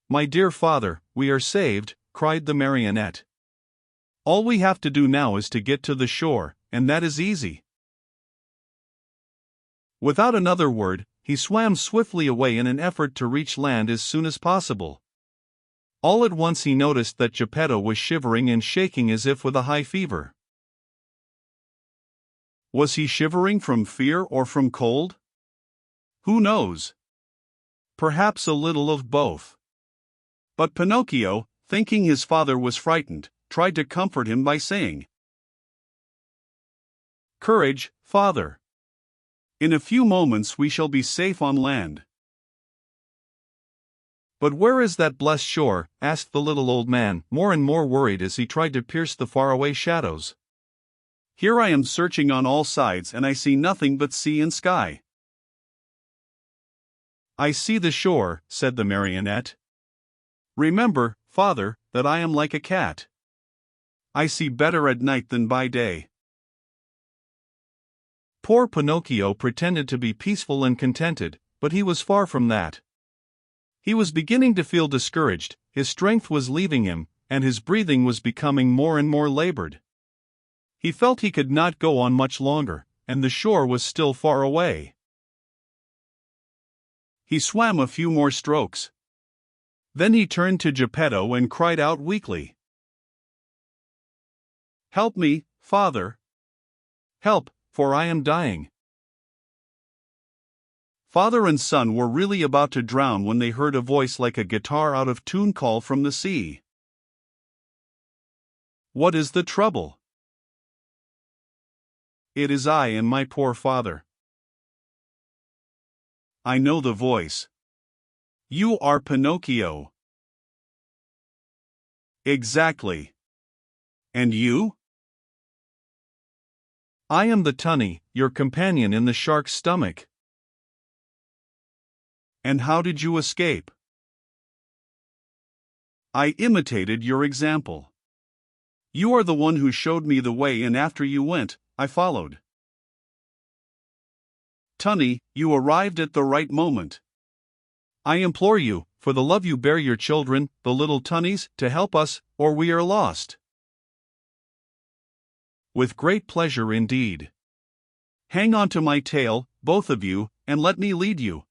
"My dear father, we are saved," cried the marionette. "All we have to do now is to get to the shore, and that is easy." Without another word, he swam swiftly away in an effort to reach land as soon as possible. All at once he noticed that Geppetto was shivering and shaking as if with a high fever. Was he shivering from fear or from cold? Who knows? Perhaps a little of both. But Pinocchio, thinking his father was frightened, tried to comfort him by saying, "Courage, father. In a few moments we shall be safe on land." "But where is that blessed shore?" asked the little old man, more and more worried as he tried to pierce the faraway shadows. "Here I am searching on all sides and I see nothing but sea and sky." "I see the shore," said the marionette. "Remember, father, that I am like a cat. I see better at night than by day." Poor Pinocchio pretended to be peaceful and contented, but he was far from that. He was beginning to feel discouraged, his strength was leaving him, and his breathing was becoming more and more labored. He felt he could not go on much longer, and the shore was still far away. He swam a few more strokes. Then he turned to Geppetto and cried out weakly, "Help me, father! Help, for I am dying." Father and son were really about to drown when they heard a voice like a guitar out of tune call from the sea. "What is the trouble?" "It is I and my poor father." "I know the voice. You are Pinocchio." "Exactly. And you?" "I am the tunny, your companion in the shark's stomach." "And how did you escape?" "I imitated your example. You are the one who showed me the way, and after you went, I followed." "Tunny, you arrived at the right moment. I implore you, for the love you bear your children, the little tunnies, to help us, or we are lost." "With great pleasure indeed. Hang on to my tail, both of you, and let me lead you.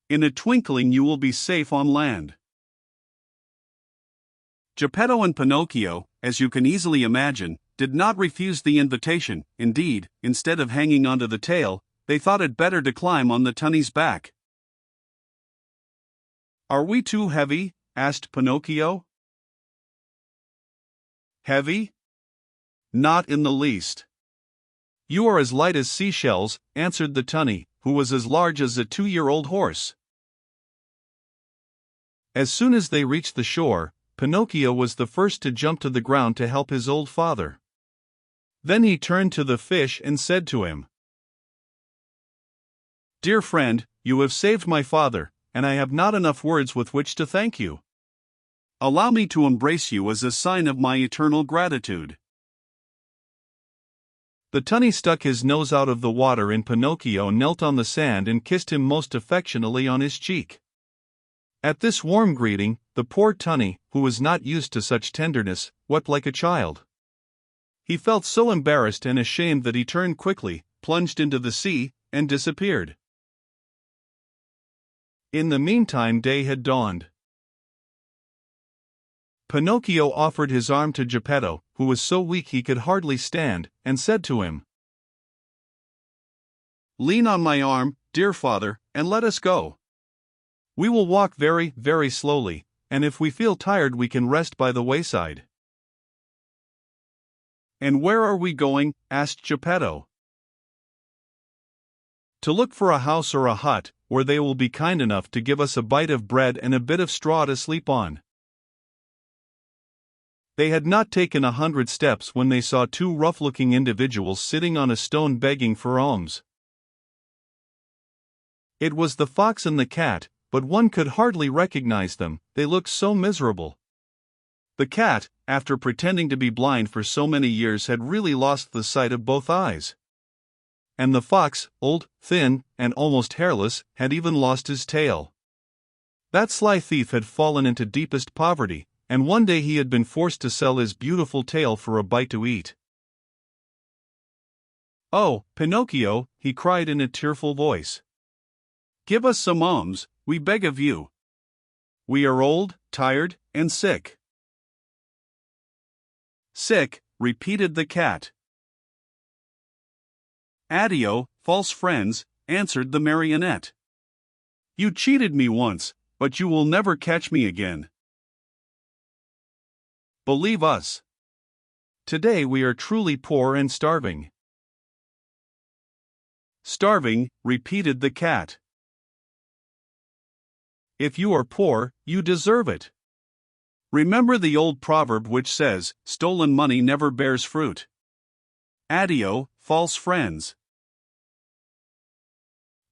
In a twinkling you will be safe on land." Geppetto and Pinocchio, as you can easily imagine, did not refuse the invitation. Indeed, instead of hanging onto the tail, they thought it better to climb on the tunny's back. "Are we too heavy?" asked Pinocchio. "Heavy? Not in the least. You are as light as seashells," answered the tunny, who was as large as a 2-year-old horse. As soon as they reached the shore, Pinocchio was the first to jump to the ground to help his old father. Then he turned to the fish and said to him, "Dear friend, you have saved my father, and I have not enough words with which to thank you. Allow me to embrace you as a sign of my eternal gratitude." The tunny stuck his nose out of the water and Pinocchio knelt on the sand and kissed him most affectionately on his cheek. At this warm greeting, the poor tunny, who was not used to such tenderness, wept like a child. He felt so embarrassed and ashamed that he turned quickly, plunged into the sea, and disappeared. In the meantime day had dawned. Pinocchio offered his arm to Geppetto, who was so weak he could hardly stand, and said to him, "Lean on my arm, dear father, and let us go. We will walk very, very slowly, and if we feel tired we can rest by the wayside." "And where are we going?" asked Geppetto. "To look for a house or a hut, where they will be kind enough to give us a bite of bread and a bit of straw to sleep on." They had not taken 100 steps when they saw 2 rough-looking individuals sitting on a stone begging for alms. It was the fox and the cat, but one could hardly recognize them, they looked so miserable. The cat, after pretending to be blind for so many years, had really lost the sight of both eyes. And the fox, old, thin, and almost hairless, had even lost his tail. That sly thief had fallen into deepest poverty, and one day he had been forced to sell his beautiful tail for a bite to eat. "Oh, Pinocchio," he cried in a tearful voice. "Give us some alms, we beg of you. We are old, tired, and sick." "Sick," repeated the cat. "Addio, false friends," answered the marionette. "You cheated me once, but you will never catch me again. Believe us. Today we are truly poor and starving." "Starving," repeated the cat. "If you are poor, you deserve it. Remember the old proverb which says, 'Stolen money never bears fruit.' Addio, false friends.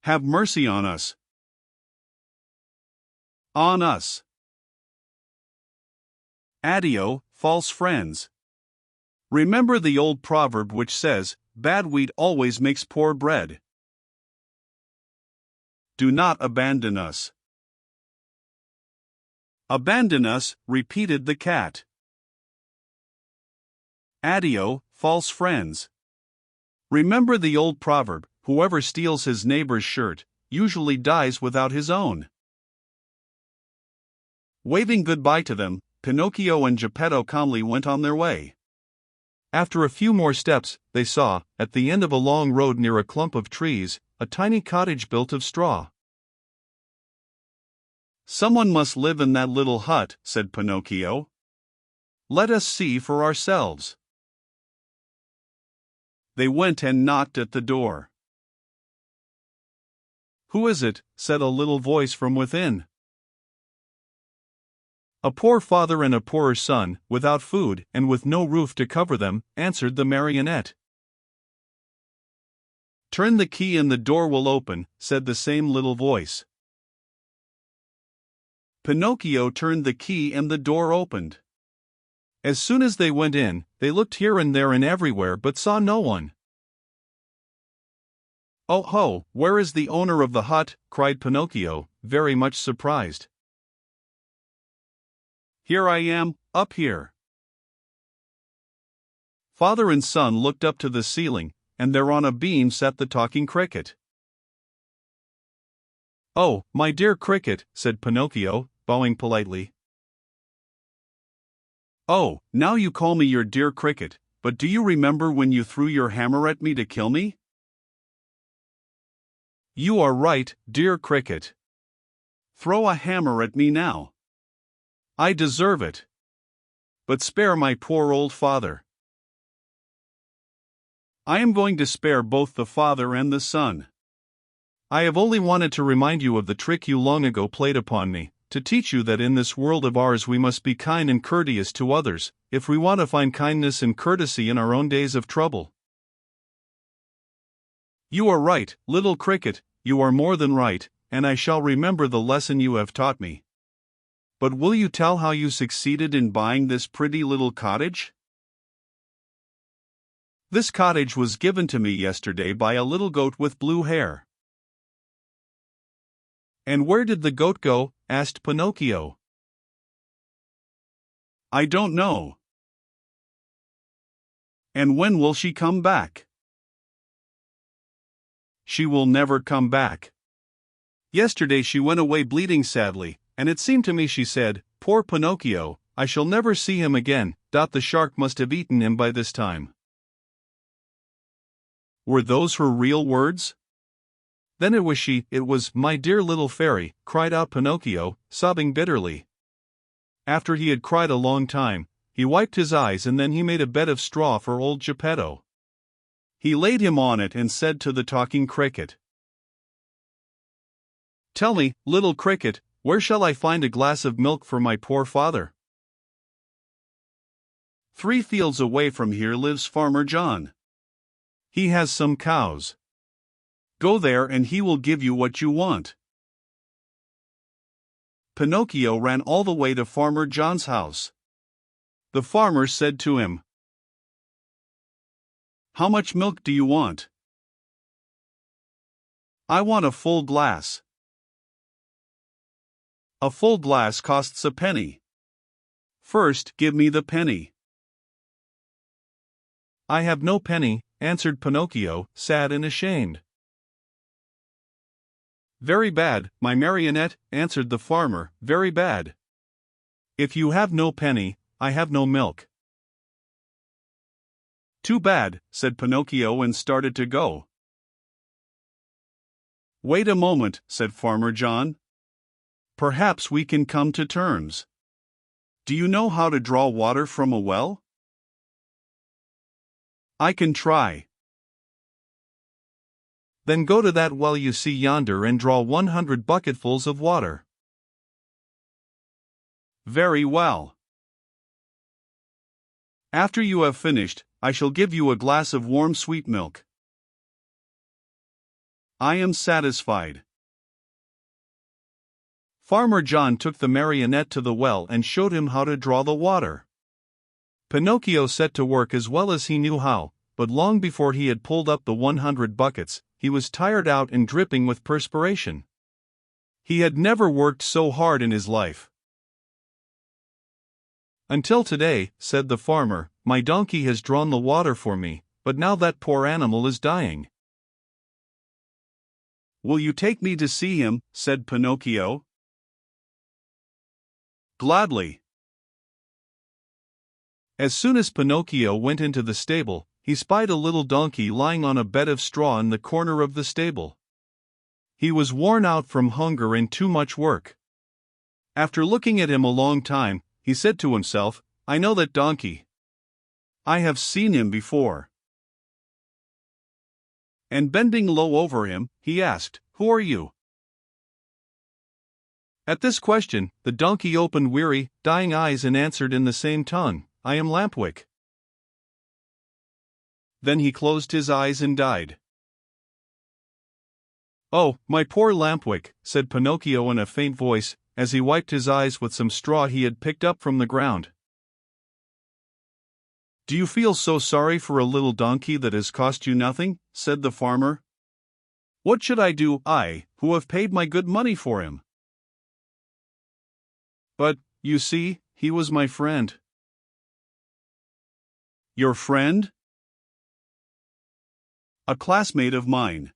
Have mercy on us. On us. Addio, false friends. Remember the old proverb which says, 'Bad wheat always makes poor bread.' Do not abandon us." "Abandon us," repeated the cat. "Addio, false friends. Remember the old proverb, 'Whoever steals his neighbor's shirt, usually dies without his own.'" Waving goodbye to them, Pinocchio and Geppetto calmly went on their way. After a few more steps, they saw, at the end of a long road near a clump of trees, a tiny cottage built of straw. "Someone must live in that little hut," said Pinocchio. "Let us see for ourselves." They went and knocked at the door. "Who is it?" said a little voice from within. "A poor father and a poorer son, without food and with no roof to cover them," answered the marionette. "Turn the key and the door will open," said the same little voice. Pinocchio turned the key and the door opened. As soon as they went in, they looked here and there and everywhere but saw no one. "Oh ho, where is the owner of the hut?" cried Pinocchio, very much surprised. "Here I am, up here." Father and son looked up to the ceiling, and there on a beam sat the talking cricket. "Oh, my dear cricket," said Pinocchio, bowing politely. "Oh, now you call me your dear cricket, but do you remember when you threw your hammer at me to kill me?" "You are right, dear cricket. Throw a hammer at me now. I deserve it. But spare my poor old father." "I am going to spare both the father and the son. I have only wanted to remind you of the trick you long ago played upon me, to teach you that in this world of ours we must be kind and courteous to others, if we want to find kindness and courtesy in our own days of trouble." "You are right, little cricket, you are more than right, and I shall remember the lesson you have taught me. But will you tell how you succeeded in buying this pretty little cottage?" "This cottage was given to me yesterday by a little goat with blue hair." "And where did the goat go?" asked Pinocchio. "I don't know." "And when will she come back?" "She will never come back. Yesterday she went away bleeding sadly, and it seemed to me she said, 'Poor Pinocchio, I shall never see him again.' The shark must have eaten him by this time." Were those her real words? Then it was she, it was, "My dear little fairy," cried out Pinocchio, sobbing bitterly. After he had cried a long time, he wiped his eyes and then he made a bed of straw for old Geppetto. He laid him on it and said to the talking cricket, "Tell me, little cricket, where shall I find a glass of milk for my poor father?" "3 fields away from here lives Farmer John. He has some cows. Go there and he will give you what you want." Pinocchio ran all the way to Farmer John's house. The farmer said to him, "How much milk do you want?" "I want a full glass." A full glass costs a penny. First, give me the penny. I have no penny, answered Pinocchio, sad and ashamed. Very bad, my marionette, answered the farmer, very bad. If you have no penny, I have no milk. Too bad, said Pinocchio and started to go. Wait a moment, said Farmer John. Perhaps we can come to terms. Do you know how to draw water from a well? I can try. Then go to that well you see yonder and draw 100 bucketfuls of water. Very well. After you have finished, I shall give you a glass of warm sweet milk. I am satisfied. Farmer John took the marionette to the well and showed him how to draw the water. Pinocchio set to work as well as he knew how, but long before he had pulled up the 100 buckets, he was tired out and dripping with perspiration. He had never worked so hard in his life. Until today, said the farmer, my donkey has drawn the water for me, but now that poor animal is dying. Will you take me to see him? Said Pinocchio. Gladly. As soon as Pinocchio went into the stable, he spied a little donkey lying on a bed of straw in the corner of the stable. He was worn out from hunger and too much work. After looking at him a long time, he said to himself, I know that donkey. I have seen him before. And bending low over him, he asked, Who are you? At this question, the donkey opened weary, dying eyes and answered in the same tongue, I am Lampwick. Then he closed his eyes and died. Oh, my poor Lampwick, said Pinocchio in a faint voice, as he wiped his eyes with some straw he had picked up from the ground. Do you feel so sorry for a little donkey that has cost you nothing? Said the farmer. What should I do, I, who have paid my good money for him? But, you see, he was my friend. Your friend? A classmate of mine.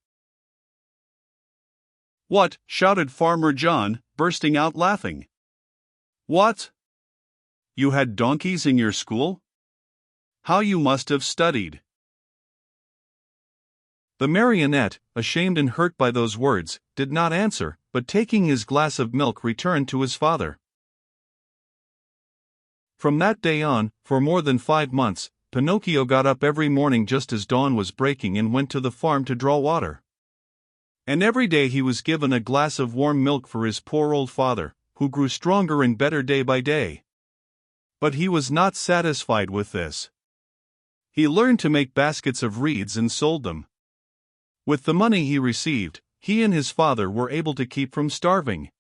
What? Shouted Farmer John, bursting out laughing. What? You had donkeys in your school? How you must have studied. The marionette, ashamed and hurt by those words, did not answer, but taking his glass of milk returned to his father. From that day on, for more than 5 months, Pinocchio got up every morning just as dawn was breaking and went to the farm to draw water. And every day he was given a glass of warm milk for his poor old father, who grew stronger and better day by day. But he was not satisfied with this. He learned to make baskets of reeds and sold them. With the money he received, he and his father were able to keep from starving.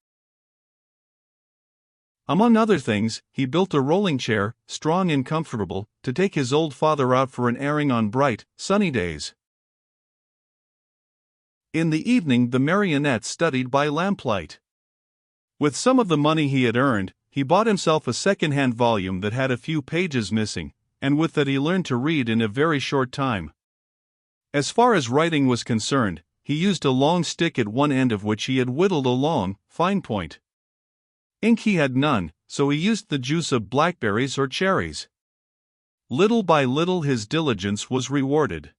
Among other things, he built a rolling chair, strong and comfortable, to take his old father out for an airing on bright, sunny days. In the evening the marionette studied by lamplight. With some of the money he had earned, he bought himself a second-hand volume that had a few pages missing, and with that he learned to read in a very short time. As far as writing was concerned, he used a long stick at one end of which he had whittled a long, fine point. Ink he had none, so he used the juice of blackberries or cherries. Little by little his diligence was rewarded.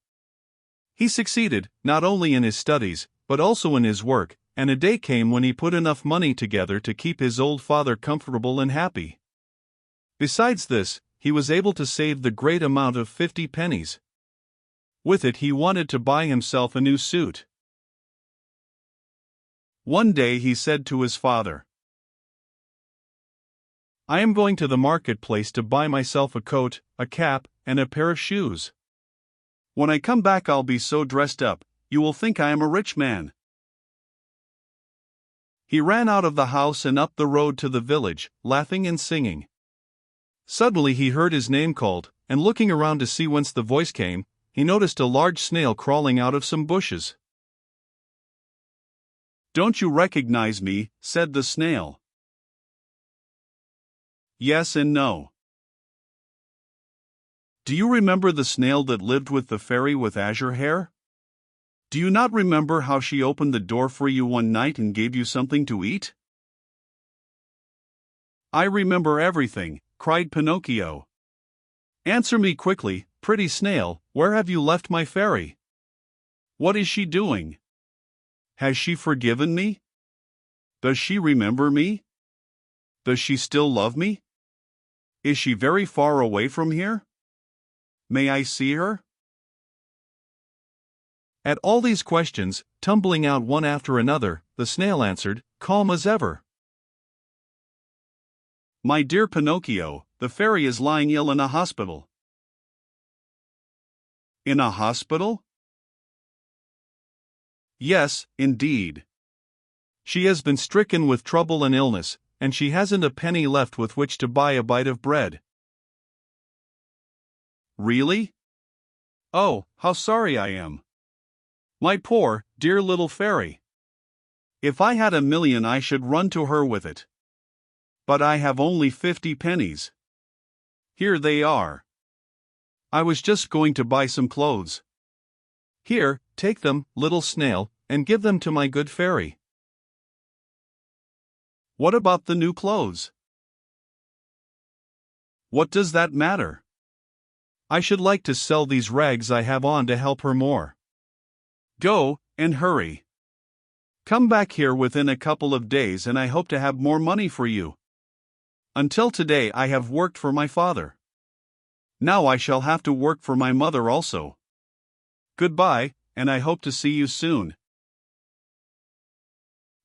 He succeeded, not only in his studies, but also in his work, and a day came when he put enough money together to keep his old father comfortable and happy. Besides this, he was able to save the great amount of 50 pennies. With it he wanted to buy himself a new suit. One day he said to his father, I am going to the marketplace to buy myself a coat, a cap, and a pair of shoes. When I come back I'll be so dressed up, you will think I am a rich man. He ran out of the house and up the road to the village, laughing and singing. Suddenly he heard his name called, and looking around to see whence the voice came, he noticed a large snail crawling out of some bushes. Don't you recognize me? Said the snail. yes and no. Do you remember the snail that lived with the fairy with azure hair? Do you not remember how she opened the door for you one night and gave you something to eat? I remember everything, cried Pinocchio. Answer me quickly, pretty snail, where have you left my fairy? What is she doing? Has she forgiven me? Does she remember me? Does she still love me? Is she very far away from here? May I see her? At all these questions, tumbling out one after another, the snail answered, calm as ever. My dear Pinocchio, the fairy is lying ill in a hospital. In a hospital? Yes, indeed. She has been stricken with trouble and illness, and she hasn't a penny left with which to buy a bite of bread. Really? Oh, how sorry I am. My poor, dear little fairy. If I had 1,000,000 I should run to her with it. But I have only 50 pennies. Here they are. I was just going to buy some clothes. Here, take them, little snail, and give them to my good fairy. What about the new clothes? What does that matter? I should like to sell these rags I have on to help her more. Go, and hurry. Come back here within a couple of days and I hope to have more money for you. Until today I have worked for my father. Now I shall have to work for my mother also. Goodbye, and I hope to see you soon.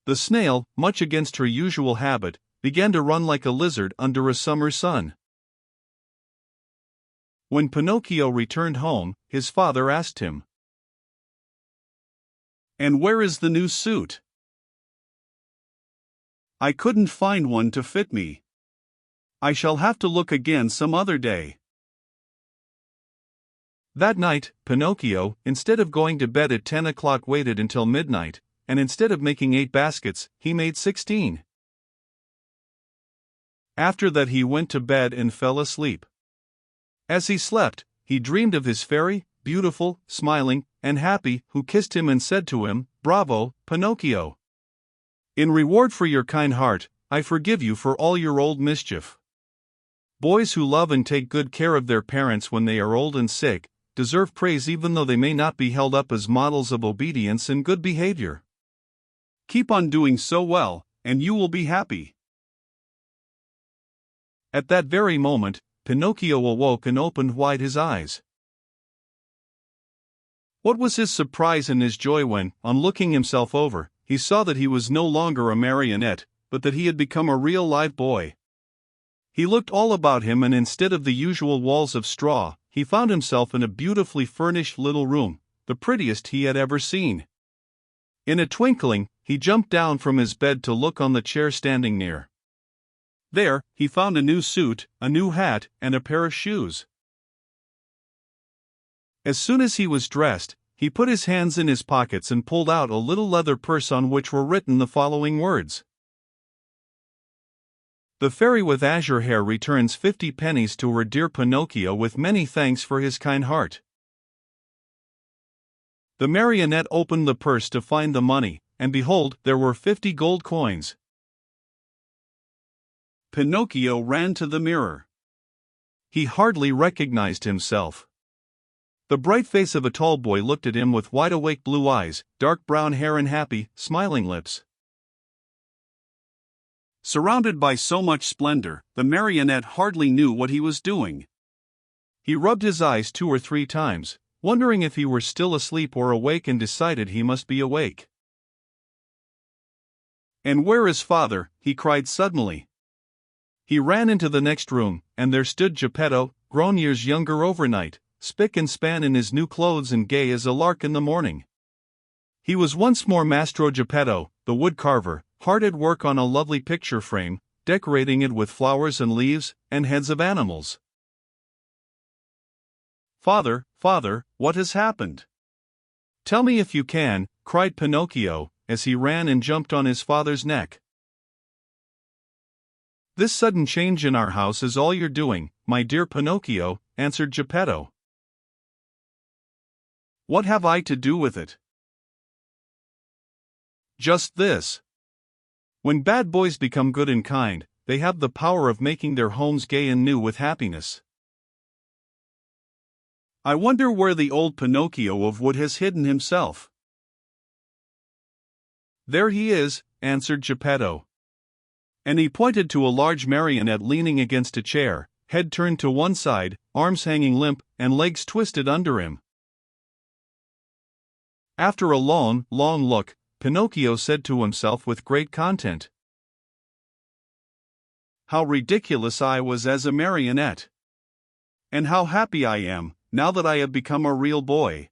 The snail, much against her usual habit, began to run like a lizard under a summer sun. When Pinocchio returned home, his father asked him, And where is the new suit? I couldn't find one to fit me. I shall have to look again some other day. That night, Pinocchio, instead of going to bed at 10 o'clock, waited until midnight, and instead of making 8 baskets, he made 16. After that he went to bed and fell asleep. As he slept, he dreamed of his fairy, beautiful, smiling, and happy, who kissed him and said to him, Bravo, Pinocchio! In reward for your kind heart, I forgive you for all your old mischief. Boys who love and take good care of their parents when they are old and sick, deserve praise even though they may not be held up as models of obedience and good behavior. Keep on doing so well, and you will be happy. At that very moment, Pinocchio awoke and opened wide his eyes. What was his surprise and his joy when, on looking himself over, he saw that he was no longer a marionette, but that he had become a real live boy. He looked all about him, and instead of the usual walls of straw, he found himself in a beautifully furnished little room, the prettiest he had ever seen. In a twinkling, he jumped down from his bed to look on the chair standing near. There, he found a new suit, a new hat, and a pair of shoes. As soon as he was dressed, he put his hands in his pockets and pulled out a little leather purse on which were written the following words: The fairy with azure hair returns 50 pennies to her dear Pinocchio with many thanks for his kind heart. The marionette opened the purse to find the money, and behold, there were 50 gold coins. Pinocchio ran to the mirror. He hardly recognized himself. The bright face of a tall boy looked at him with wide-awake blue eyes, dark brown hair and happy, smiling lips. Surrounded by so much splendor, the marionette hardly knew what he was doing. He rubbed his eyes 2 or 3 times, wondering if he were still asleep or awake, and decided he must be awake. And where is father? He cried suddenly. He ran into the next room, and there stood Geppetto, grown years younger overnight, spick and span in his new clothes and gay as a lark in the morning. He was once more Mastro Geppetto, the woodcarver, hard at work on a lovely picture frame, decorating it with flowers and leaves, and heads of animals. Father, father, what has happened? Tell me if you can, cried Pinocchio, as he ran and jumped on his father's neck. This sudden change in our house is all you're doing, my dear Pinocchio, answered Geppetto. What have I to do with it? Just this. When bad boys become good and kind, they have the power of making their homes gay and new with happiness. I wonder where the old Pinocchio of wood has hidden himself. There he is, answered Geppetto. And he pointed to a large marionette leaning against a chair, head turned to one side, arms hanging limp, and legs twisted under him. After a long, long look, Pinocchio said to himself with great content, "How ridiculous I was as a marionette! And how happy I am, now that I have become a real boy."